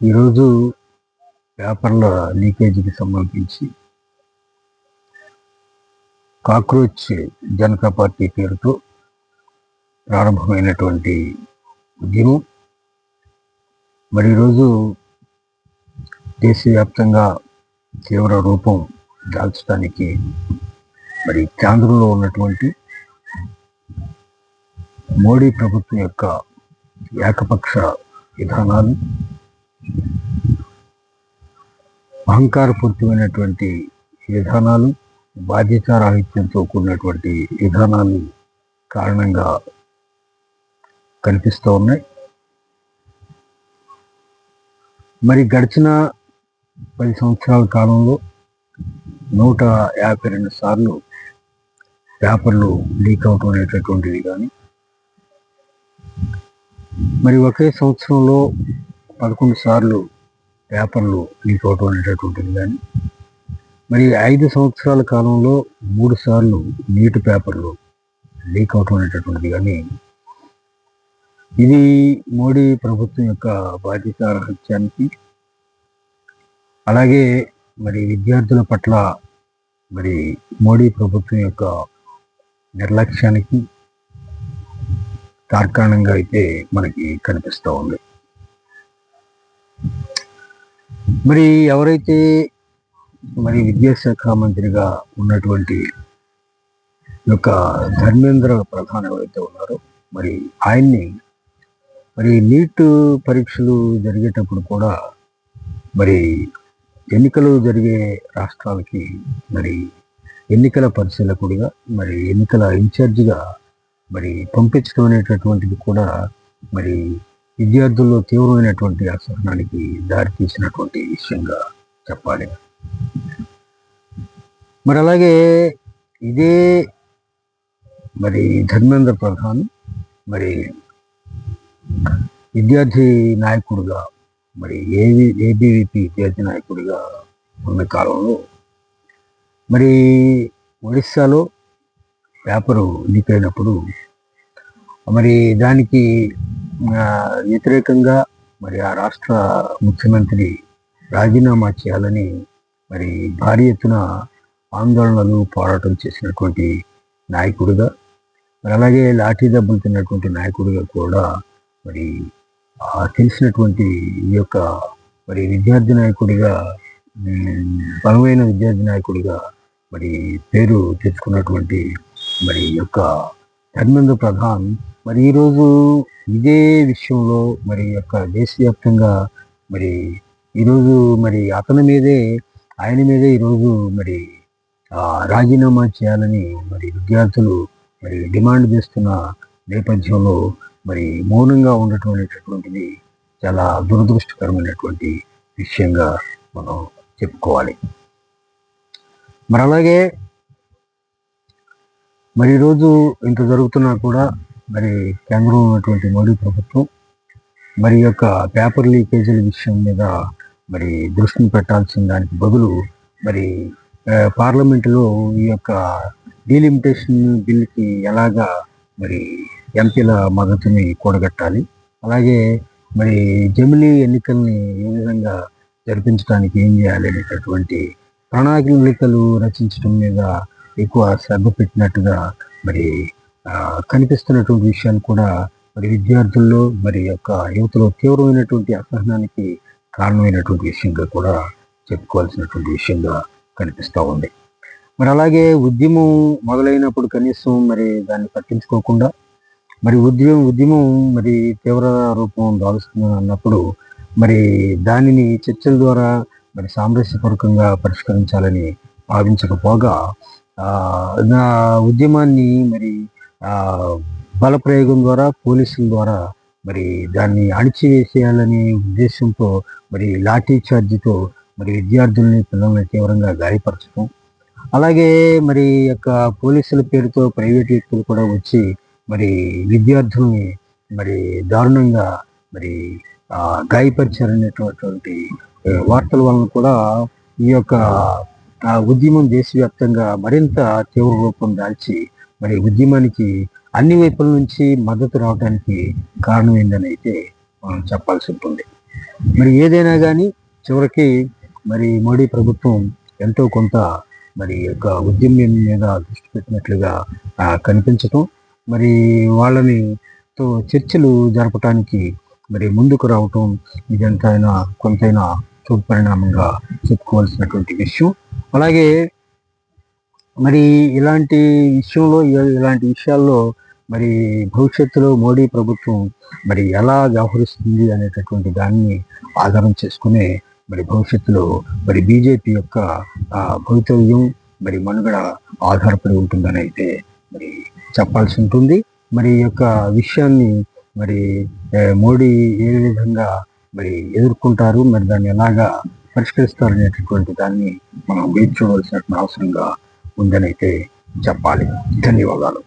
ఈరోజు పేపర్ల లీకేజీకి సంబంధించి కాక్రోచ్ జనతా పార్టీ పేరుతో ప్రారంభమైనటువంటి ఉద్యమం మరి ఈరోజు దేశవ్యాప్తంగా తీవ్ర రూపం దాల్చడానికి మరి కేంద్రంలో ఉన్నటువంటి మోడీ ప్రభుత్వం యొక్క ఏకపక్ష విధానాలు, అహంకారపూరితమైనటువంటి విధానాలు, బాధ్యతారాహిత్యంతో కూడినటువంటి విధానాలు కారణంగా కనిపిస్తూ ఉన్నాయి. మరి గడిచిన 10 సంవత్సరాల కాలంలో 152 సార్లు పేపర్లు లీక్ అవటం అనేటటువంటిది కానీ, మరి ఒకే సంవత్సరంలో 11 సార్లు పేపర్లు లీక్ అవటం అనేటటువంటిది కానీ, మరి 5 సంవత్సరాల కాలంలో 3 సార్లు నీటి పేపర్లు లీక్ అవటం అనేటటువంటిది కానీ, ఇది మోడీ ప్రభుత్వం యొక్క బాధ్యతారాహిత్యానికి, అలాగే మరి విద్యార్థుల పట్ల మరి మోడీ ప్రభుత్వం యొక్క నిర్లక్ష్యానికి తార్కాణంగా అయితే మనకి కనిపిస్తూ ఉంది. మరి ఎవరైతే మరి విద్యాశాఖ మంత్రిగా ఉన్నటువంటి యొక్క ధర్మేంద్ర ప్రధాన్ ఎవరైతే ఉన్నారో మరి ఆయన్ని మరి నీట్ పరీక్షలు జరిగేటప్పుడు కూడా మరి ఎన్నికలు జరిగే రాష్ట్రాలకి మరి ఎన్నికల పరిశీలకుడిగా మరి ఎన్నికల ఇన్ఛార్జిగా మరి పంపించడం అనేటటువంటిది కూడా మరి విద్యార్థుల్లో తీవ్రమైనటువంటి అసహనానికి దారితీసినటువంటి విషయంగా చెప్పాలి. మరి అలాగే ఇదే మరి ధర్మేంద్ర ప్రధాన్ మరి విద్యార్థి నాయకుడిగా మరి ఏబీవీపీ విద్యార్థి నాయకుడిగా ఉన్న కాలంలో మరి ఒడిస్సాలో పేపరు లీక్ అయినప్పుడు మరి దానికి వ్యతిరేకంగా మరి ఆ రాష్ట్ర ముఖ్యమంత్రి రాజీనామా చేయాలని మరి భారీ ఎత్తున ఆందోళనలు పోరాటం చేసినటువంటి నాయకుడిగా, మరి అలాగే లాఠీ దెబ్బలు తిన్నటువంటి నాయకుడిగా కూడా మరి తెలిసినటువంటి ఈ యొక్క మరి విద్యార్థి నాయకుడిగా, బలమైన విద్యార్థి నాయకుడిగా మరి పేరు తెచ్చుకున్నటువంటి మరి యొక్క ధర్మేంద్ర ప్రధాన్ మరి ఈరోజు ఇదే విషయంలో మరి యొక్క దేశవ్యాప్తంగా మరి ఈరోజు మరి ఆయన మీదే ఈరోజు మరి రాజీనామా చేయాలని మరి విద్యార్థులు మరి డిమాండ్ చేస్తున్న నేపథ్యంలో మరి మౌనంగా ఉండటం అనేటటువంటిది చాలా దురదృష్టకరమైనటువంటి విషయంగా మనం చెప్పుకోవాలి. మరి అలాగే మరి ఈరోజు ఇంత జరుగుతున్నా కూడా మరి కేంద్రంలో ఉన్నటువంటి మోడీ ప్రభుత్వం మరి యొక్క పేపర్ లీకేజీల విషయం మీద మరి దృష్టిని పెట్టాల్సిన దానికి బదులు మరి పార్లమెంటులో ఈ యొక్క డీలిమిటేషన్ బిల్కి ఎలాగా మరి ఎంపీల మద్దతుని కూడగట్టాలి, అలాగే మరి జమిలీ ఎన్నికల్ని ఏ విధంగా జరిపించడానికి ఏం చేయాలి అనేటటువంటి ప్రణాళికలు రచించడం మీద ఎక్కువ శ్రద్ధ పెట్టినట్టుగా మరి కనిపిస్తున్నటువంటి విషయాలు కూడా మరి విద్యార్థుల్లో మరి యొక్క యువతలో తీవ్రమైనటువంటి అసహనానికి కారణమైనటువంటి విషయంగా కూడా చెప్పుకోవాల్సినటువంటి విషయంగా కనిపిస్తూ ఉంది. మరి అలాగే ఉద్యమం మొదలైనప్పుడు కనీసం మరి దాన్ని పట్టించుకోకుండా మరి ఉద్యమం మరి తీవ్ర రూపం దాల్చుతుంది అన్నప్పుడు మరి దానిని చర్చల ద్వారా మరి సామరస్యపూర్వకంగా పరిష్కరించాలని భావించకపోగా ఉద్యమాన్ని మరి బలప్రయోగం ద్వారా, పోలీసుల ద్వారా మరి దాన్ని అణిచివేసేయాలనే ఉద్దేశంతో మరి లాఠీ చార్జితో మరి విద్యార్థుల్ని, పిల్లల్ని తీవ్రంగా గాయపరచడం, అలాగే మరి యొక్క పోలీసుల పేరుతో ప్రైవేట్ వ్యక్తులు కూడా వచ్చి మరి విద్యార్థుల్ని మరి దారుణంగా మరి గాయపరిచారనేటటువంటి వార్తల వలన కూడా ఈ యొక్క ఉద్యమం దేశవ్యాప్తంగా మరింత తీవ్ర రూపం దాల్చి మరి ఉద్యమానికి అన్ని వైపుల నుంచి మద్దతు రావడానికి కారణమైందని అయితే మనం చెప్పాల్సి ఉంటుంది. మరి ఏదైనా కానీ చివరికి మరి మోడీ ప్రభుత్వం ఎంతో కొంత మరి యొక్క ఉద్యమం మీద దృష్టి పెట్టినట్లుగా కనిపించటం, మరి వాళ్ళని తో చర్చలు జరపటానికి మరి ముందుకు రావటం ఇదంతా కొంతైనా పరిణామంగా చెప్పుకోవాల్సినటువంటి విషయం. అలాగే మరి ఇలాంటి విషయాల్లో మరి భవిష్యత్తులో మోడీ ప్రభుత్వం మరి ఎలా వ్యవహరిస్తుంది అనేటటువంటి దాన్ని ఆధారం చేసుకునే మరి భవిష్యత్తులో మరి బీజేపీ యొక్క భవితవ్యం మరి మనుగడ ఆధారపడి ఉంటుందని అయితే మరి చెప్పాల్సి ఉంటుంది. మరి ఈ యొక్క విషయాన్ని మరి మోడీ ఏ విధంగా మరి ఎదుర్కొంటారు, మరి దాన్ని ఎలాగా పరిష్కరిస్తారు అనేటటువంటి దాన్ని మనం వేచి చూడవలసినటువంటి అవసరంగా ఉందని అయితే చెప్పాలి. ధన్యవాదాలు.